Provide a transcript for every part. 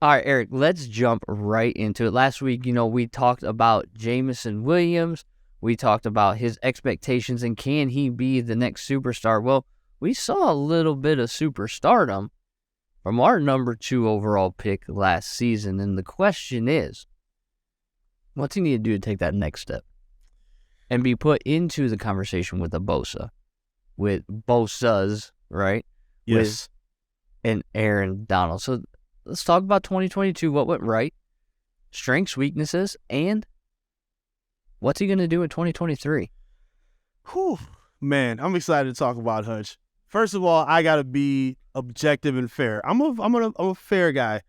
All right, Eric, let's jump right into it. Last week, we talked about Jameson Williams. We talked about his expectations and can he be the next superstar. Well, we saw a little bit of superstardom from our number 2 overall pick last season. And the question is, what's he need to do to take that next step and be put into the conversation with a Bosa, with Bosas, right? Yes. And Aaron Donald. So let's talk about 2022, what went right, strengths, weaknesses, and what's he going to do in 2023? Whew. Man, I'm excited to talk about Hutch. First of all, I got to be objective and fair. I'm a fair guy.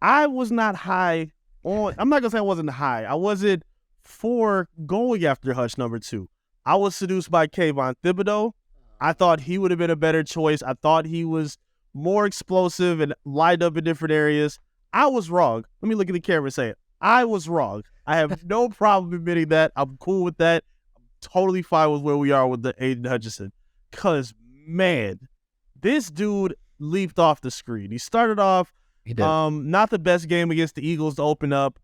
I was not high on – I'm not going to say I wasn't high. I wasn't for going after Hutch number 2. I was seduced by Kayvon Thibodeau. I thought he would have been a better choice. I thought he was more explosive and lined up in different areas. I was wrong. Let me look at the camera and say it. I was wrong. I have no problem admitting that. I'm cool with that. I'm totally fine with where we are with the Aidan Hutchinson. Because, man, this dude leaped off the screen. He started off not the best game against the Eagles to open up.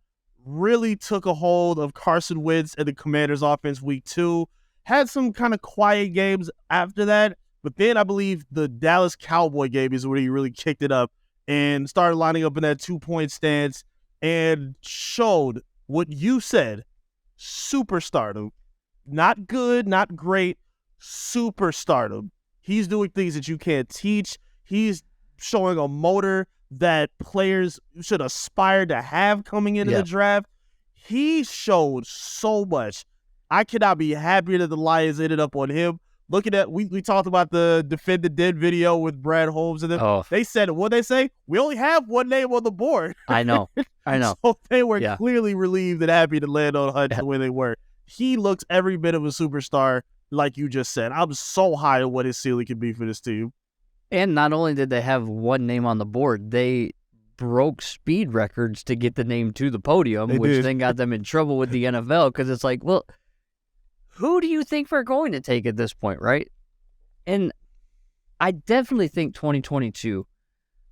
Really took a hold of Carson Wentz and the Commanders' offense week 2. Had some kind of quiet games after that. But then I believe the Dallas Cowboy game is where he really kicked it up and started lining up in that 2-point stance and showed what you said, superstardom. Not good, not great, superstardom. He's doing things that you can't teach. He's showing a motor that players should aspire to have coming into the draft. He showed so much. I cannot be happier that the Lions ended up on him. Looking at, we talked about the Defend the Dead video with Brad Holmes and them. Oh. They said, what'd they say? We only have one name on the board. I know. So they were clearly relieved and happy to land on Hutch the way they were. He looks every bit of a superstar, like you just said. I'm so high on what his ceiling can be for this team. And not only did they have one name on the board, they broke speed records to get the name to the podium, which then got them in trouble with the NFL because it's like, well, who do you think we're going to take at this point, right? And I definitely think 2022,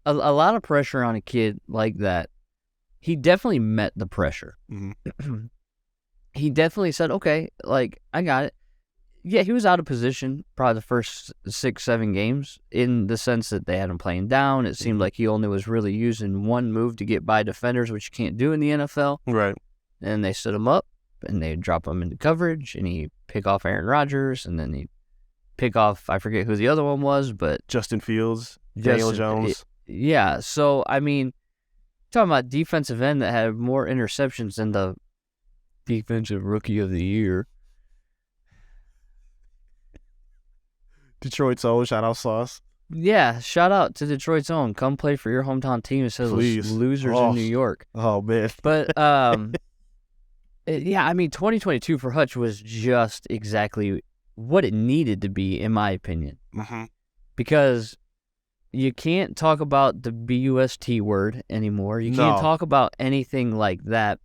a lot of pressure on a kid like that. He definitely met the pressure. Mm-hmm. He definitely said, okay, like, I got it. Yeah, he was out of position probably the first 6-7 games in the sense that they had him playing down. It seemed like he only was really using one move to get by defenders, which you can't do in the NFL. Right. And they stood him up, and they drop him into coverage, and he pick off Aaron Rodgers, and then he pick off, I forget who the other one was, but Justin Fields, Daniel Jones. Yeah, so, I mean, talking about defensive end that had more interceptions than the defensive rookie of the year. Detroit's own, shout out Sauce. Yeah, shout out to Detroit's own. Come play for your hometown team instead of those losers in New York. Oh, man. But, yeah, I mean, 2022 for Hutch was just exactly what it needed to be, in my opinion. Mm-hmm. Because you can't talk about the BUST word anymore. You can't talk about anything like that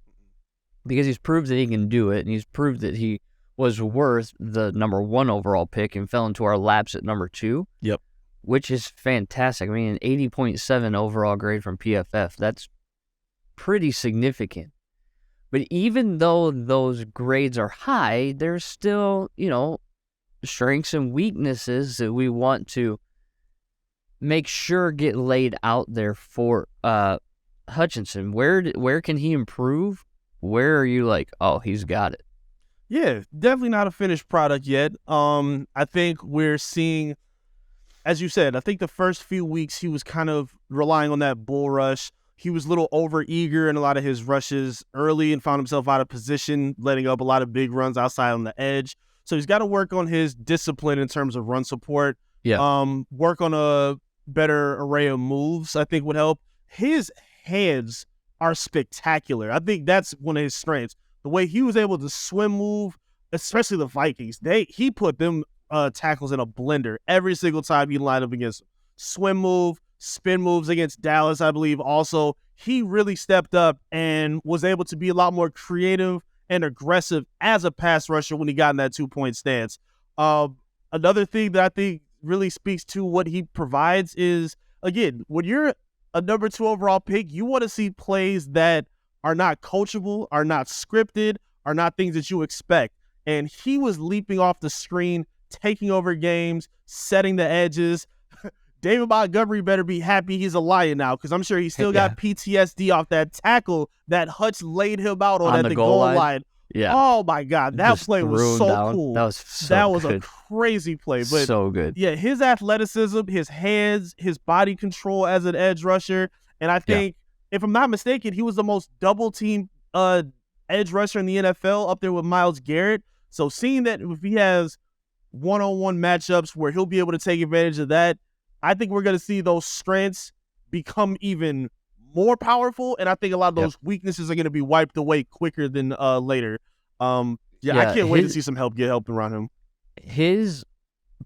because he's proved that he can do it, and he's proved that he was worth the number 1 overall pick and fell into our laps at number 2. Yep. Which is fantastic. I mean, an 80.7 overall grade from PFF. That's pretty significant. But even though those grades are high, there's still, strengths and weaknesses that we want to make sure get laid out there for Hutchinson. Where can he improve? Where are you like, oh, he's got it? Yeah, definitely not a finished product yet. I think we're seeing, as you said, I think the first few weeks he was kind of relying on that bull rush. He was a little over-eager in a lot of his rushes early and found himself out of position, letting up a lot of big runs outside on the edge. So he's got to work on his discipline in terms of run support. Yeah. Work on a better array of moves, I think would help. His hands are spectacular. I think that's one of his strengths. The way he was able to swim move, especially the Vikings, he put them tackles in a blender every single time he lined up against them. Swim move, spin moves against Dallas, I believe. Also, he really stepped up and was able to be a lot more creative and aggressive as a pass rusher when he got in that 2-point stance. Another thing that I think really speaks to what he provides is, again, when you're a number 2 overall pick, you want to see plays that are not coachable, are not scripted, are not things that you expect. And he was leaping off the screen, taking over games, setting the edges. David Montgomery better be happy he's a Lion now, because I'm sure he still got PTSD off that tackle that Hutch laid him out on at the goal line. Yeah. Oh my God, that play was so cool. That was so good. A crazy play, but so good. Yeah, his athleticism, his hands, his body control as an edge rusher, and I think, if I'm not mistaken, he was the most double team edge rusher in the NFL, up there with Myles Garrett. So seeing that if he has one-on-one matchups where he'll be able to take advantage of that, I think we're going to see those strengths become even more powerful, and I think a lot of those weaknesses are going to be wiped away quicker than later. I can't wait to see some help around him. His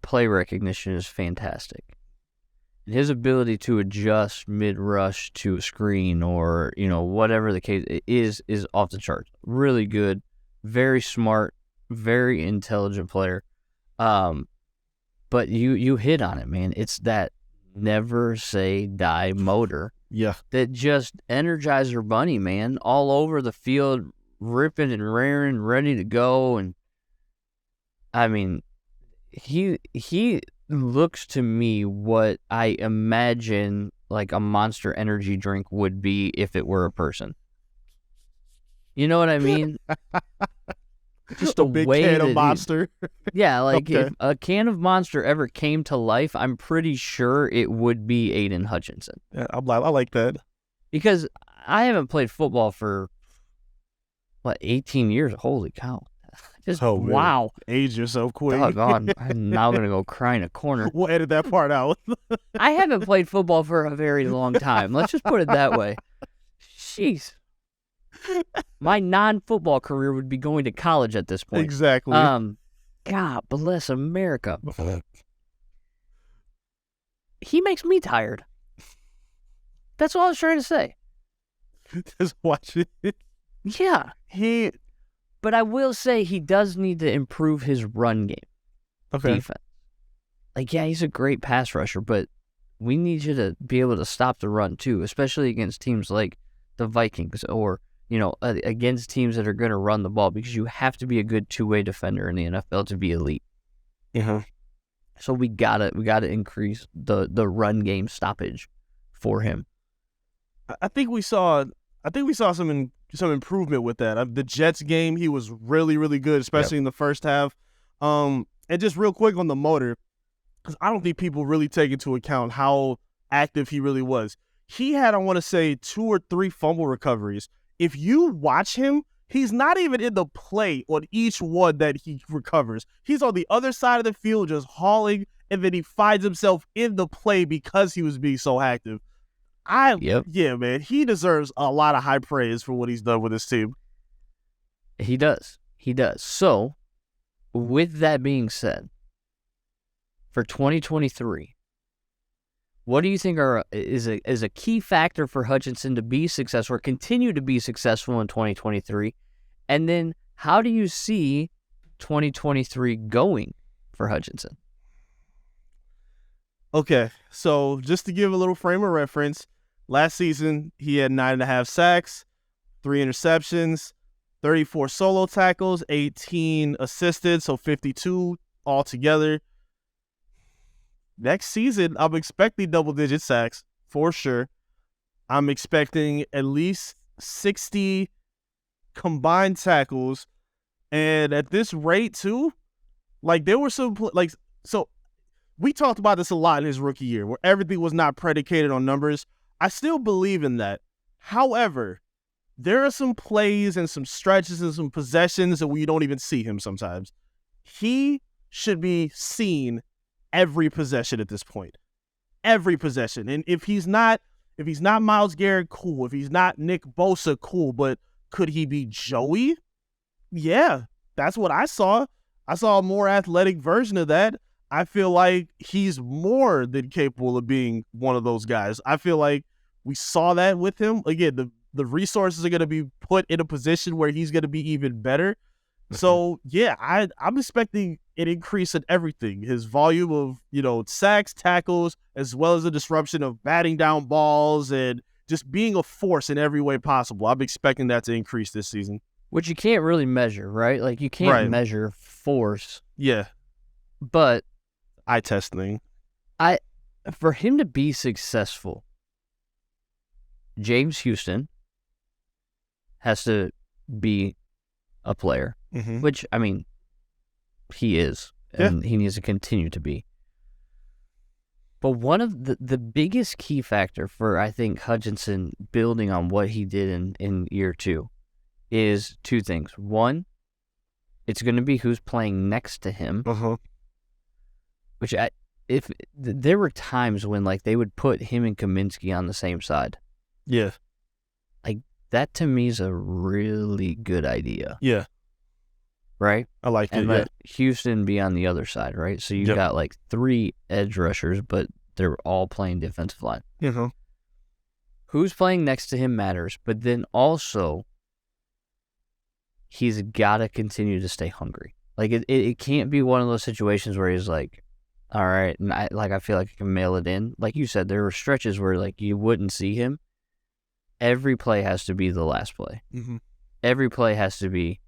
play recognition is fantastic. And his ability to adjust mid-rush to a screen or, whatever the case is off the charts. Really good, very smart, very intelligent player. But you hit on it, man. It's that never say die motor. Yeah. That just Energizer Bunny, man, all over the field, ripping and raring, ready to go. And I mean, he looks to me what I imagine like a Monster Energy drink would be if it were a person. You know what I mean? Just a big can of Monster. Yeah, like if a can of Monster ever came to life, I'm pretty sure it would be Aidan Hutchinson. Yeah, I like that. Because I haven't played football for, 18 years? Holy cow. Wow. Age yourself quick. Doggone. I'm now going to go cry in a corner. We'll edit that part out. I haven't played football for a very long time. Let's just put it that way. Jeez. My non-football career would be going to college at this point. Exactly. God bless America. He makes me tired. That's all I was trying to say. Just watch it. Yeah. But I will say he does need to improve his run game. Defense. He's a great pass rusher, but we need you to be able to stop the run too, especially against teams like the Vikings or against teams that are going to run the ball, because you have to be a good two-way defender in the NFL to be elite. Yeah. So we gotta increase the run game stoppage for him. I think we saw some improvement with that. The Jets game, he was really, really good, especially in the first half. And just real quick on the motor, because I don't think people really take into account how active he really was. He had, I want to say, 2 or 3 fumble recoveries. If you watch him, he's not even in the play on each one that he recovers. He's on the other side of the field just hauling, and then he finds himself in the play because he was being so active. Yeah, man, he deserves a lot of high praise for what he's done with his team. He does. So, with that being said, for 2023, what do you think is a key factor for Hutchinson to be successful or continue to be successful in 2023? And then how do you see 2023 going for Hutchinson? Okay, so just to give a little frame of reference, last season he had 9.5 sacks, 3 interceptions, 34 solo tackles, 18 assisted, so 52 altogether. Next season, I'm expecting double-digit sacks, for sure. I'm expecting at least 60 combined tackles. And at this rate, too, there were some, so we talked about this a lot in his rookie year, where everything was not predicated on numbers. I still believe in that. However, there are some plays and some stretches and some possessions that we don't even see him sometimes. He should be seen every possession at this point. Every possession. And if he's not Myles Garrett, cool. If he's not Nick Bosa, cool. But could he be Joey? Yeah, that's what I saw. I saw a more athletic version of that. I feel like he's more than capable of being one of those guys. I feel like we saw that with him. Again, the resources are going to be put in a position where he's going to be even better. So, yeah, I'm expecting an increase in everything. His volume of, sacks, tackles, as well as the disruption of batting down balls and just being a force in every way possible. I'm expecting that to increase this season. Which you can't really measure, right? Like, you can't measure force. Yeah. But eye test thing. For him to be successful, James Houston has to be a player, which, I mean, he is, and he needs to continue to be. But one of the biggest key factor for, I think, Hutchinson building on what he did in year 2 is 2 things. One, it's going to be who's playing next to him, which if there were times when like they would put him and Kaminsky on the same side. Yeah. Like that to me is a really good idea. Yeah. Right? I like it. And let Houston be on the other side, right? So you got like 3 edge rushers, but they're all playing defensive line. Who's playing next to him matters, but then also he's got to continue to stay hungry. Like it can't be one of those situations where he's like, all right, and I feel like I can mail it in. Like you said, there were stretches where like you wouldn't see him. Every play has to be the last play. Every play has to be,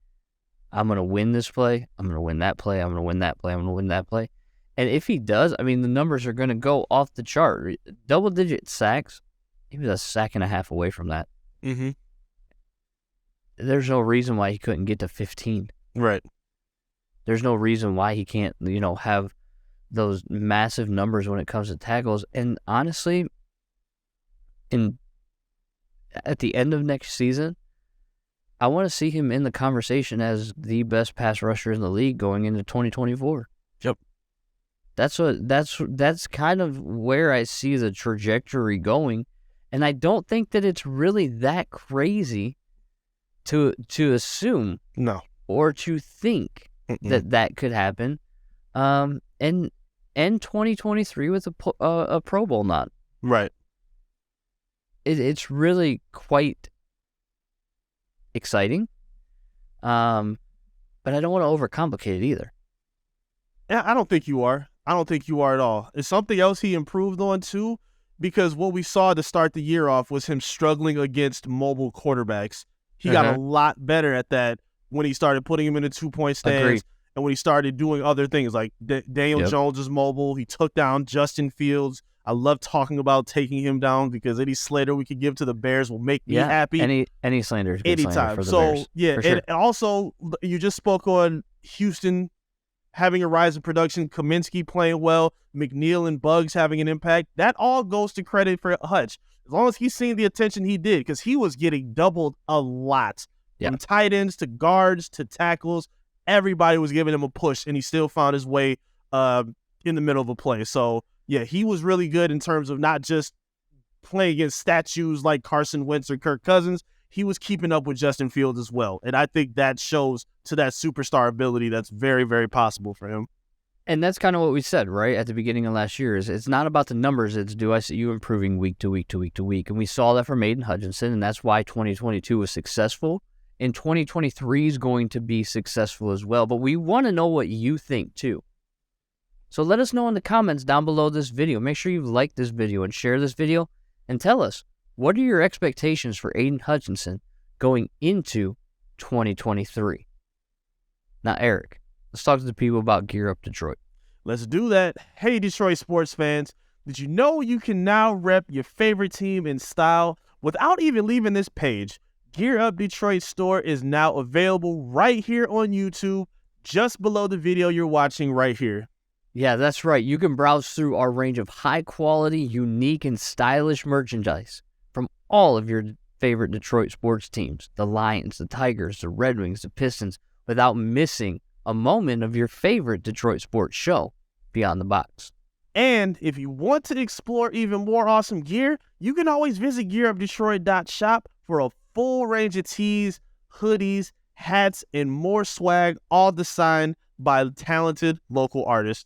I'm going to win this play, I'm going to win that play, I'm going to win that play, I'm going to win that play. And if he does, I mean, the numbers are going to go off the chart. Double-digit sacks, he was a sack and a half away from that. There's no reason why he couldn't get to 15. Right. There's no reason why he can't, have those massive numbers when it comes to tackles. And honestly, at the end of next season, I want to see him in the conversation as the best pass rusher in the league going into 2024. Yep. That's kind of where I see the trajectory going, and I don't think that it's really that crazy to assume or to think that could happen. And 2023 with a Pro Bowl nod. Right. It's really quite exciting. But I don't want to overcomplicate it either. Yeah, I don't think you are. I don't think you are at all. It's something else he improved on too, because what we saw to start the year off was him struggling against mobile quarterbacks. He got a lot better at that when he started putting him in the 2-point stance. Agreed. And when he started doing other things like Daniel Jones is mobile, he took down Justin Fields. I love talking about taking him down because any slander we could give to the Bears will make me happy. Any slander is good slander for the Bears. Yeah, sure. And also you just spoke on Houston having a rise in production, Kaminsky playing well, McNeil and Buggs having an impact. That all goes to credit for Hutch. As long as he's seeing the attention he did, because he was getting doubled a lot. From tight ends to guards to tackles. Everybody was giving him a push, and he still found his way in the middle of a play. So, yeah, he was really good in terms of not just playing against statues like Carson Wentz or Kirk Cousins. He was keeping up with Justin Fields as well. And I think that shows to that superstar ability that's very, very possible for him. And that's kind of what we said, right, at the beginning of last year. Is it's not about the numbers. It's do I see you improving week to week to week to week. And we saw that from Aidan Hutchinson, and that's why 2022 was successful. And 2023 is going to be successful as well. But we want to know what you think, too. So let us know in the comments down below this video. Make sure you like this video and share this video. And tell us, what are your expectations for Aidan Hutchinson going into 2023? Now, Eric, let's talk to the people about Gear Up Detroit. Let's do that. Hey, Detroit sports fans. Did you know you can now rep your favorite team in style without even leaving this page? Gear Up Detroit store is now available right here on YouTube, just below the video you're watching right here. Yeah, that's right. You can browse through our range of high-quality, unique, and stylish merchandise from all of your favorite Detroit sports teams, the Lions, the Tigers, the Red Wings, the Pistons, without missing a moment of your favorite Detroit sports show, Beyond the Box. And if you want to explore even more awesome gear, you can always visit GearUpDetroit.shop for a full range of tees, hoodies, hats, and more swag, all designed by talented local artists.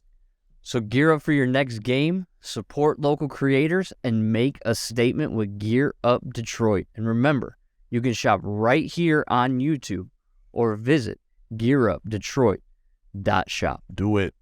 So gear up for your next game, support local creators, and make a statement with Gear Up Detroit. And remember, you can shop right here on YouTube or visit GearUpDetroit.shop. Do it.